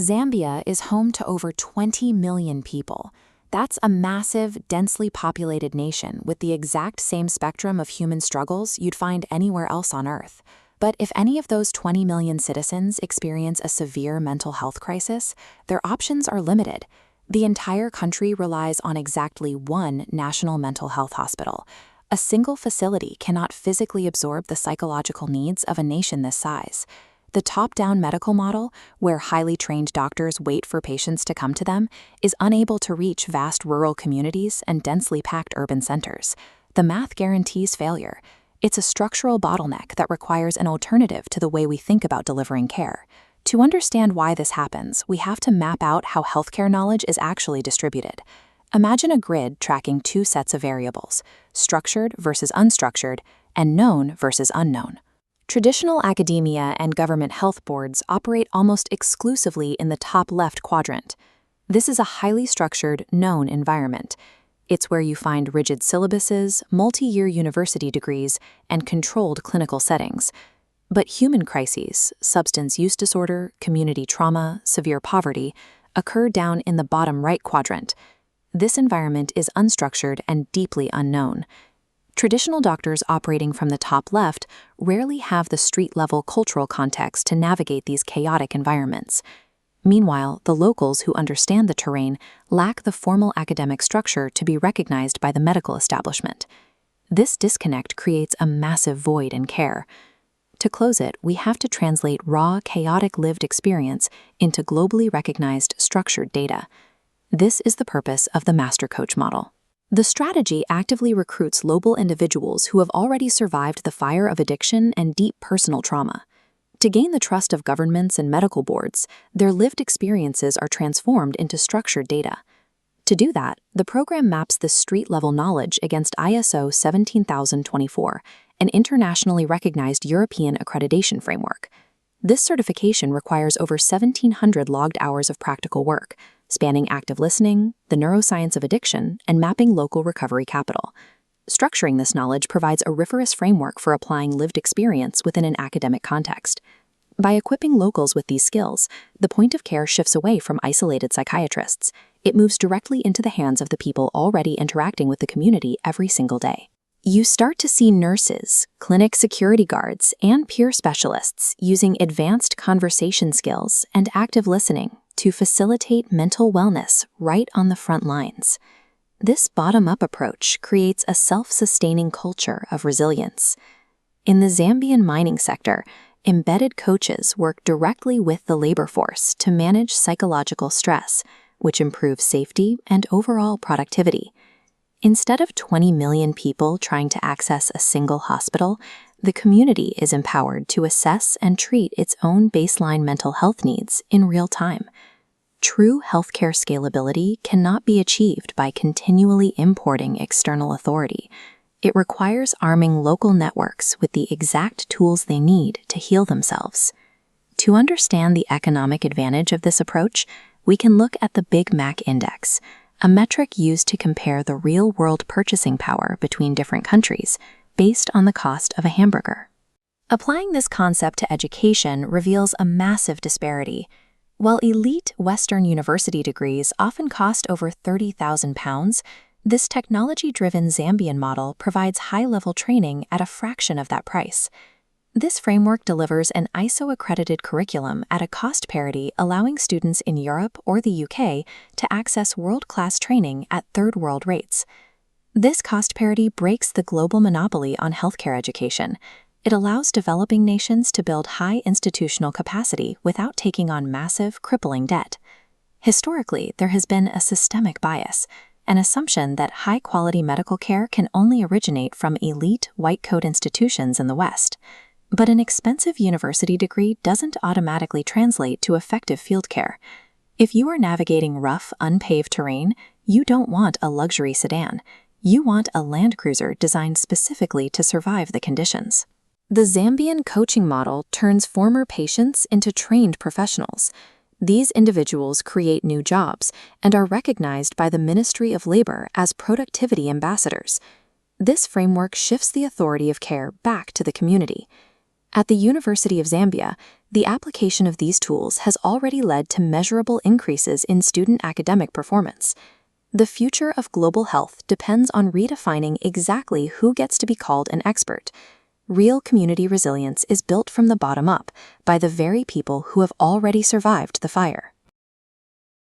Zambia is home to over 20 million people. That's a massive, densely populated nation with the exact same spectrum of human struggles you'd find anywhere else on Earth. But if any of those 20 million citizens experience a severe mental health crisis, their options are limited. The entire country relies on exactly one national mental health hospital. A single facility cannot physically absorb the psychological needs of a nation this size. The top-down medical model, where highly trained doctors wait for patients to come to them, is unable to reach vast rural communities and densely packed urban centers. The math guarantees failure. It's a structural bottleneck that requires an alternative to the way we think about delivering care. To understand why this happens, we have to map out how healthcare knowledge is actually distributed. Imagine a grid tracking two sets of variables, structured versus unstructured, and known versus unknown. Traditional academia and government health boards operate almost exclusively in the top left quadrant. This is a highly structured, known environment. It's where you find rigid syllabuses, multi-year university degrees, and controlled clinical settings. But human crises, substance use disorder, community trauma, severe poverty, occur down in the bottom right quadrant. This environment is unstructured and deeply unknown. Traditional doctors operating from the top left rarely have the street-level cultural context to navigate these chaotic environments. Meanwhile, the locals who understand the terrain lack the formal academic structure to be recognized by the medical establishment. This disconnect creates a massive void in care. To close it, we have to translate raw, chaotic lived experience into globally recognized, structured data. This is the purpose of the Master Coach model. The strategy actively recruits local individuals who have already survived the fire of addiction and deep personal trauma. To gain the trust of governments and medical boards, their lived experiences are transformed into structured data. To do that, the program maps this street-level knowledge against ISO 17024, an internationally recognized European accreditation framework. This certification requires over 1,700 logged hours of practical work, spanning active listening, the neuroscience of addiction, and mapping local recovery capital. Structuring this knowledge provides a rigorous framework for applying lived experience within an academic context. By equipping locals with these skills, the point of care shifts away from isolated psychiatrists. It moves directly into the hands of the people already interacting with the community every single day. You start to see nurses, clinic security guards, and peer specialists using advanced conversation skills and active listening to facilitate mental wellness right on the front lines. This bottom-up approach creates a self-sustaining culture of resilience. In the Zambian mining sector, embedded coaches work directly with the labor force to manage psychological stress, which improves safety and overall productivity. Instead of 20 million people trying to access a single hospital, the community is empowered to assess and treat its own baseline mental health needs in real time. True healthcare scalability cannot be achieved by continually importing external authority. It requires arming local networks with the exact tools they need to heal themselves. To understand the economic advantage of this approach, we can look at the Big Mac Index, a metric used to compare the real-world purchasing power between different countries based on the cost of a hamburger. Applying this concept to education reveals a massive disparity. While elite Western university degrees often cost over £30,000, this technology-driven Zambian model provides high-level training at a fraction of that price. This framework delivers an ISO-accredited curriculum at a cost parity, allowing students in Europe or the UK to access world-class training at third-world rates. This cost parity breaks the global monopoly on healthcare education. It allows developing nations to build high institutional capacity without taking on massive, crippling debt. Historically, there has been a systemic bias, an assumption that high-quality medical care can only originate from elite, white-coat institutions in the West. But an expensive university degree doesn't automatically translate to effective field care. If you are navigating rough, unpaved terrain, you don't want a luxury sedan. You want a Land Cruiser designed specifically to survive the conditions. The Zambian coaching model turns former patients into trained professionals. These individuals create new jobs and are recognized by the Ministry of Labor as productivity ambassadors. This framework shifts the authority of care back to the community. At the University of Zambia, the application of these tools has already led to measurable increases in student academic performance. The future of global health depends on redefining exactly who gets to be called an expert. Real community resilience is built from the bottom up by the very people who have already survived the fire.